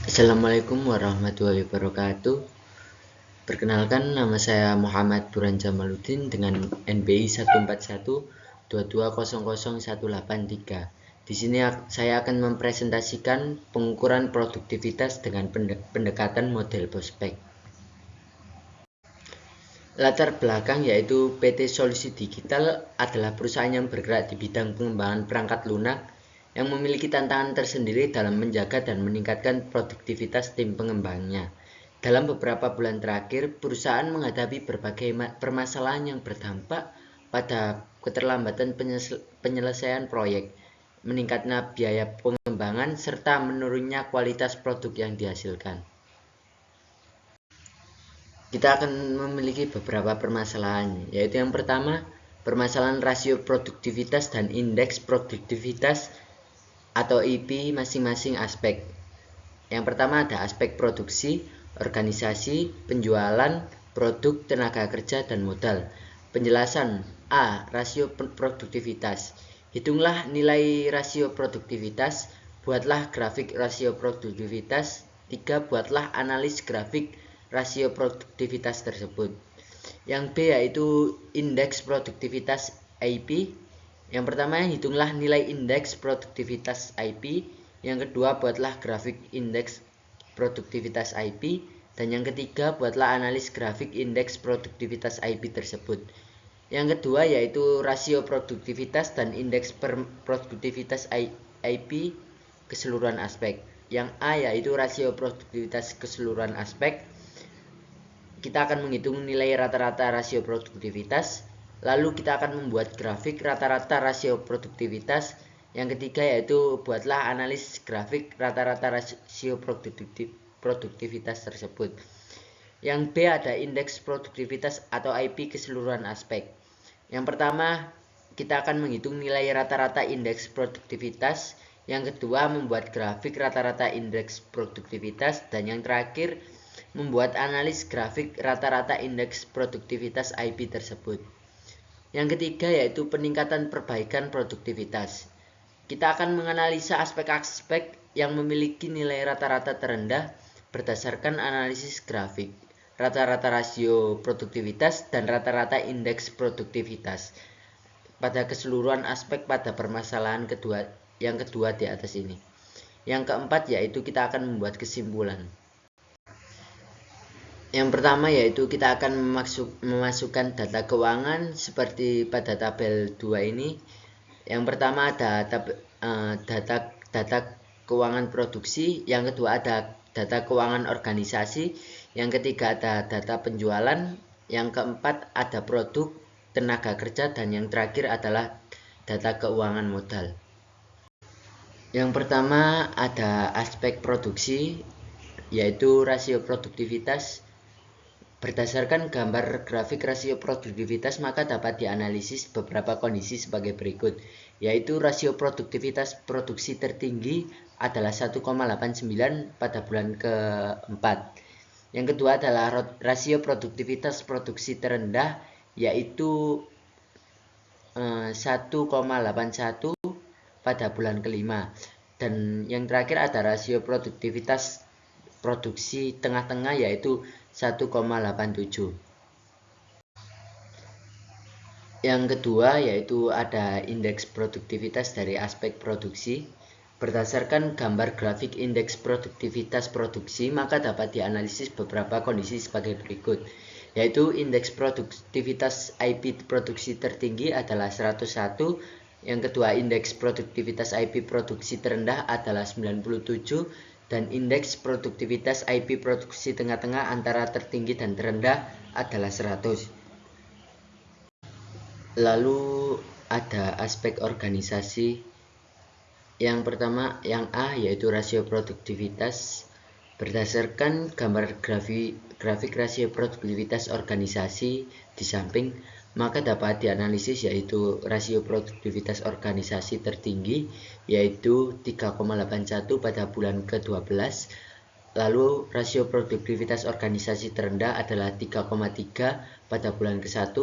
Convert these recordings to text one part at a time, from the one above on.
Assalamualaikum warahmatullahi wabarakatuh. Perkenalkan, nama saya Muhammad Buran Jamaluddin dengan NBI 14122000183. Di sini saya akan mempresentasikan pengukuran produktivitas dengan pendekatan model prospek. Latar belakang yaitu PT Solusi Digital adalah perusahaan yang bergerak di bidang pengembangan perangkat lunak yang memiliki tantangan tersendiri dalam menjaga dan meningkatkan produktivitas tim pengembangnya. Dalam beberapa bulan terakhir, perusahaan menghadapi berbagai permasalahan yang berdampak pada keterlambatan penyelesaian proyek, meningkatnya biaya pengembangan, serta menurunnya kualitas produk yang dihasilkan. Kita akan memiliki beberapa permasalahan, yaitu yang pertama, permasalahan rasio produktivitas dan indeks produktivitas atau IP masing-masing aspek. Yang pertama ada aspek produksi, organisasi, penjualan, produk, tenaga kerja, dan modal. Penjelasan A. Rasio produktivitas. Hitunglah nilai rasio produktivitas. Buatlah grafik rasio produktivitas. 3. Buatlah analis grafik rasio produktivitas tersebut. Yang B yaitu indeks produktivitas IP. Yang pertama, hitunglah nilai indeks produktivitas IP. Yang kedua, buatlah grafik indeks produktivitas IP. Dan yang ketiga, buatlah analis grafik indeks produktivitas IP tersebut. Yang kedua yaitu rasio produktivitas dan indeks produktivitas IP keseluruhan aspek. Yang A yaitu rasio produktivitas keseluruhan aspek. Kita akan menghitung nilai rata-rata rasio produktivitas. Lalu kita akan membuat grafik rata-rata rasio produktivitas. Yang ketiga yaitu buatlah analis grafik rata-rata rasio produktivitas tersebut. Yang B ada indeks produktivitas atau IP keseluruhan aspek. Yang pertama, kita akan menghitung nilai rata-rata indeks produktivitas. Yang kedua, membuat grafik rata-rata indeks produktivitas. Dan yang terakhir, membuat analis grafik rata-rata indeks produktivitas IP tersebut. Yang ketiga yaitu peningkatan perbaikan produktivitas. Kita akan menganalisa aspek-aspek yang memiliki nilai rata-rata terendah berdasarkan analisis grafik, rata-rata rasio produktivitas, dan rata-rata indeks produktivitas pada keseluruhan aspek pada permasalahan yang kedua di atas ini. Yang keempat yaitu kita akan membuat kesimpulan. Yang pertama yaitu kita akan memasukkan data keuangan seperti pada tabel 2 ini. Yang pertama ada data keuangan produksi, yang kedua ada data keuangan organisasi, yang ketiga ada data penjualan, yang keempat ada produk, tenaga kerja, dan yang terakhir adalah data keuangan modal. Yang pertama ada aspek produksi, yaitu rasio produktivitas. Berdasarkan gambar grafik rasio produktivitas, maka dapat dianalisis beberapa kondisi sebagai berikut, yaitu rasio produktivitas produksi tertinggi adalah 1,89 pada bulan keempat. Yang kedua adalah rasio produktivitas produksi terendah, yaitu 1,81 pada bulan kelima. Dan yang terakhir ada rasio produktivitas produksi tengah-tengah, yaitu 1,87. Yang kedua yaitu ada indeks produktivitas dari aspek produksi. Berdasarkan gambar grafik indeks produktivitas produksi, maka dapat dianalisis beberapa kondisi sebagai berikut, yaitu indeks produktivitas IP produksi tertinggi adalah 101. Yang kedua, indeks produktivitas IP produksi terendah adalah 97. Dan indeks produktivitas IP produksi tengah-tengah antara tertinggi dan terendah adalah 100. Lalu ada aspek organisasi. Yang pertama, yang A yaitu rasio produktivitas. Berdasarkan gambar grafik rasio produktivitas organisasi di samping, maka dapat dianalisis yaitu rasio produktivitas organisasi tertinggi yaitu 3,81 pada bulan ke-12. Lalu rasio produktivitas organisasi terendah adalah 3,3 pada bulan ke-1.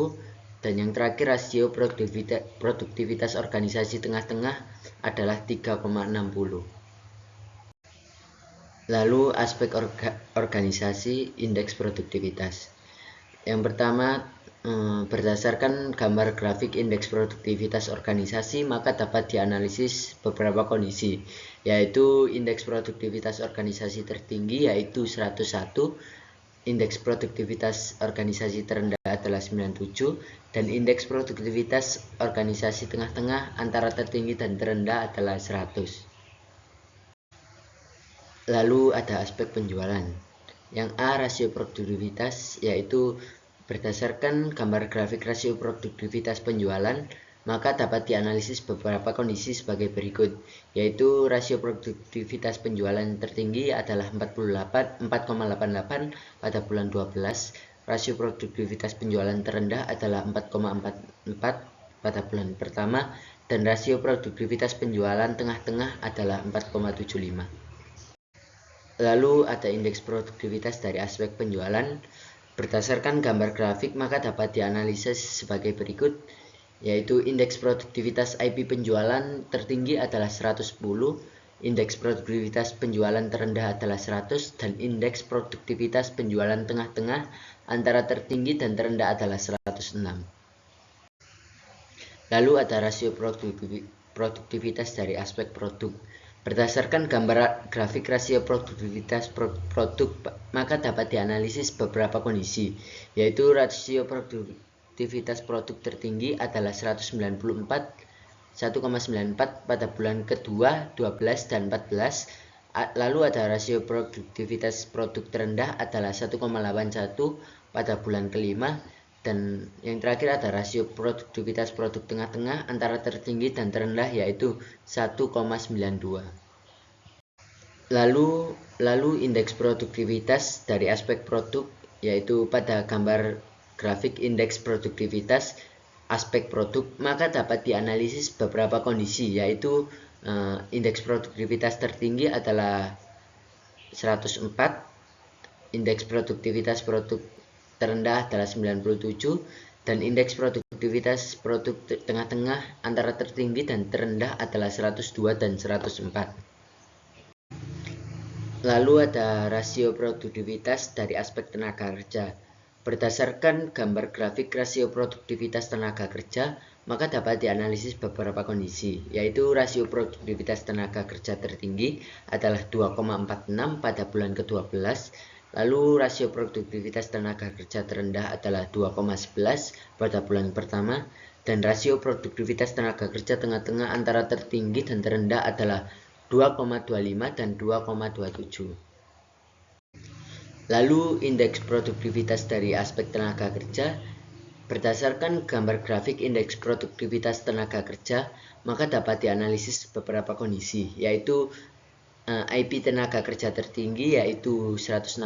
Dan yang terakhir rasio produktivitas organisasi tengah-tengah adalah 3,60. Lalu aspek organisasi indeks produktivitas. Yang pertama, berdasarkan gambar grafik indeks produktivitas organisasi, maka dapat dianalisis beberapa kondisi, yaitu indeks produktivitas organisasi tertinggi yaitu 101, indeks produktivitas organisasi terendah adalah 97, dan indeks produktivitas organisasi tengah-tengah antara tertinggi dan terendah adalah 100. Lalu ada aspek penjualan. Yang A, rasio produktivitas, yaitu berdasarkan gambar grafik rasio produktivitas penjualan, maka dapat dianalisis beberapa kondisi sebagai berikut, yaitu rasio produktivitas penjualan tertinggi adalah 4,88 pada bulan 12, rasio produktivitas penjualan terendah adalah 4,44 pada bulan pertama, dan rasio produktivitas penjualan tengah-tengah adalah 4,75. Lalu ada indeks produktivitas dari aspek penjualan. Berdasarkan gambar grafik maka dapat dianalisis sebagai berikut, yaitu indeks produktivitas IP penjualan tertinggi adalah 110, indeks produktivitas penjualan terendah adalah 100, dan indeks produktivitas penjualan tengah-tengah antara tertinggi dan terendah adalah 106. Lalu ada rasio produktivitas dari aspek produk. Berdasarkan gambar grafik rasio produktivitas produk, maka dapat dianalisis beberapa kondisi, yaitu rasio produktivitas produk tertinggi adalah 194 pada bulan kedua, 12, dan 14. Lalu ada rasio produktivitas produk terendah adalah 1,81 pada bulan kelima, dan yang terakhir ada rasio produktivitas produk tengah-tengah antara tertinggi dan terendah yaitu 1,92. Lalu indeks produktivitas dari aspek produk, yaitu pada gambar grafik indeks produktivitas aspek produk, maka dapat dianalisis beberapa kondisi, yaitu indeks produktivitas tertinggi adalah 104, indeks produktivitas produk terendah adalah 97, dan indeks produktivitas produk tengah-tengah antara tertinggi dan terendah adalah 102 dan 104. Lalu ada rasio produktivitas dari aspek tenaga kerja. Berdasarkan gambar grafik rasio produktivitas tenaga kerja, maka dapat dianalisis beberapa kondisi, yaitu rasio produktivitas tenaga kerja tertinggi adalah 2,46 pada bulan ke-12, lalu rasio produktivitas tenaga kerja terendah adalah 2,11 pada bulan pertama, dan rasio produktivitas tenaga kerja tengah-tengah antara tertinggi dan terendah adalah 2,25 dan 2,27. Lalu indeks produktivitas dari aspek tenaga kerja. Berdasarkan gambar grafik indeks produktivitas tenaga kerja, maka dapat dianalisis beberapa kondisi, yaitu IP tenaga kerja tertinggi yaitu 116,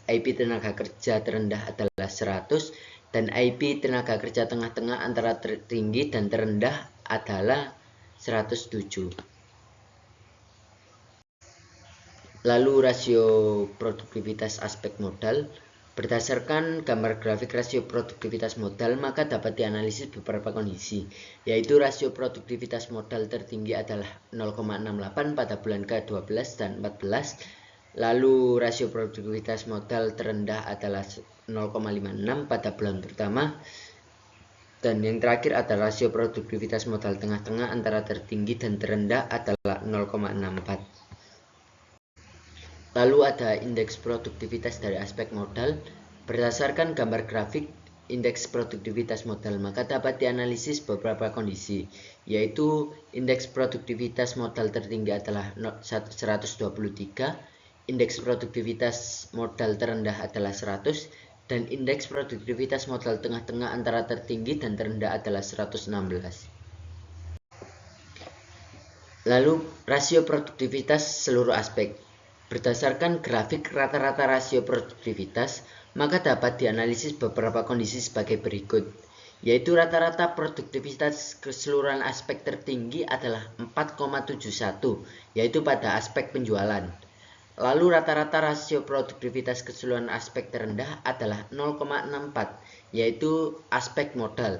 IP tenaga kerja terendah adalah 100, dan IP tenaga kerja tengah-tengah antara tertinggi dan terendah adalah 107. Lalu rasio produktivitas aspek modal. Berdasarkan gambar grafik rasio produktivitas modal, maka dapat dianalisis beberapa kondisi, yaitu rasio produktivitas modal tertinggi adalah 0,68 pada bulan ke-12 dan 14, lalu rasio produktivitas modal terendah adalah 0,56 pada bulan pertama, dan yang terakhir ada rasio produktivitas modal tengah-tengah antara tertinggi dan terendah adalah 0,64. Lalu ada indeks produktivitas dari aspek modal. Berdasarkan gambar grafik indeks produktivitas modal, maka dapat dianalisis beberapa kondisi, yaitu indeks produktivitas modal tertinggi adalah 123, indeks produktivitas modal terendah adalah 100, dan indeks produktivitas modal tengah-tengah antara tertinggi dan terendah adalah 116. Lalu rasio produktivitas seluruh aspek. Berdasarkan grafik rata-rata rasio produktivitas, maka dapat dianalisis beberapa kondisi sebagai berikut, yaitu rata-rata produktivitas keseluruhan aspek tertinggi adalah 4,71, yaitu pada aspek penjualan. Lalu rata-rata rasio produktivitas keseluruhan aspek terendah adalah 0,64, yaitu aspek modal.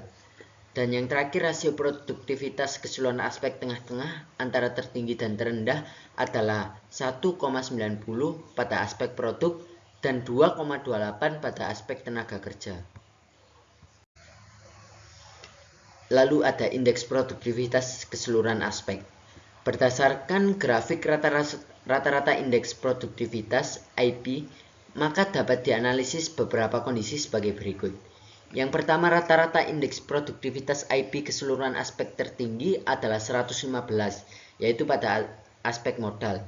Dan yang terakhir, rasio produktivitas keseluruhan aspek tengah-tengah antara tertinggi dan terendah adalah 1,90 pada aspek produk dan 2,28 pada aspek tenaga kerja. Lalu ada indeks produktivitas keseluruhan aspek. Berdasarkan grafik rata-rata indeks produktivitas IP, maka dapat dianalisis beberapa kondisi sebagai berikut. Yang pertama, rata-rata indeks produktivitas IP keseluruhan aspek tertinggi adalah 115, yaitu pada aspek modal.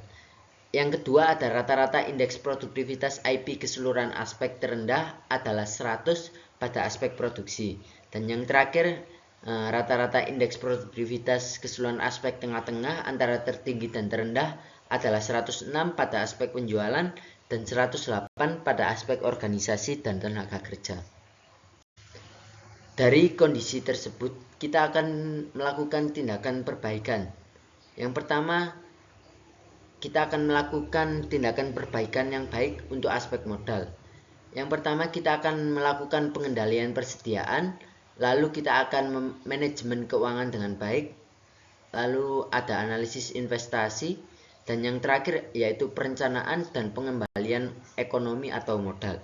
Yang kedua, ada rata-rata indeks produktivitas IP keseluruhan aspek terendah adalah 100 pada aspek produksi. Dan yang terakhir, rata-rata indeks produktivitas keseluruhan aspek tengah-tengah antara tertinggi dan terendah adalah 106 pada aspek penjualan dan 108 pada aspek organisasi dan tenaga kerja. Dari kondisi tersebut, kita akan melakukan tindakan perbaikan. Yang pertama, kita akan melakukan tindakan perbaikan yang baik untuk aspek modal. Yang pertama, kita akan melakukan pengendalian persediaan, lalu kita akan manajemen keuangan dengan baik, lalu ada analisis investasi, dan yang terakhir yaitu perencanaan dan pengembalian ekonomi atau modal.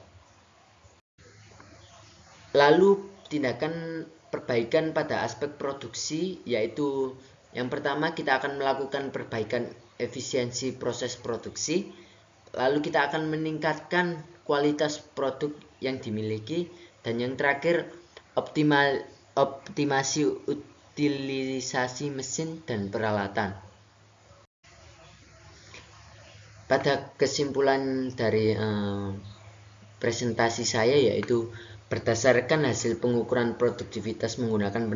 Lalu tindakan perbaikan pada aspek produksi, yaitu yang pertama kita akan melakukan perbaikan efisiensi proses produksi, lalu kita akan meningkatkan kualitas produk yang dimiliki, dan yang terakhir optimasi utilisasi mesin dan peralatan. Pada kesimpulan dari presentasi saya, yaitu berdasarkan hasil pengukuran produktivitas menggunakan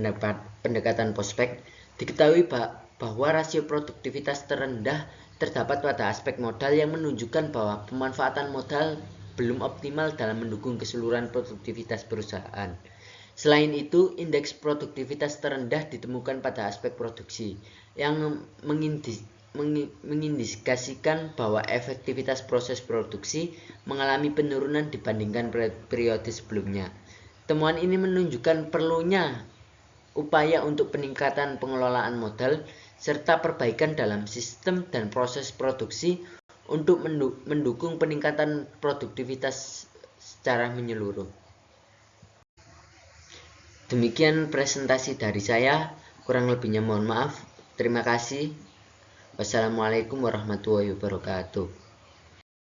pendekatan prospek, diketahui bahwa rasio produktivitas terendah terdapat pada aspek modal yang menunjukkan bahwa pemanfaatan modal belum optimal dalam mendukung keseluruhan produktivitas perusahaan. Selain itu, indeks produktivitas terendah ditemukan pada aspek produksi yang mengindikasikan bahwa efektivitas proses produksi mengalami penurunan dibandingkan periode sebelumnya. Temuan ini menunjukkan perlunya upaya untuk peningkatan pengelolaan modal serta perbaikan dalam sistem dan proses produksi untuk mendukung peningkatan produktivitas secara menyeluruh. Demikian presentasi dari saya, kurang lebihnya mohon maaf. Terima kasih. Wassalamualaikum warahmatullahi wabarakatuh.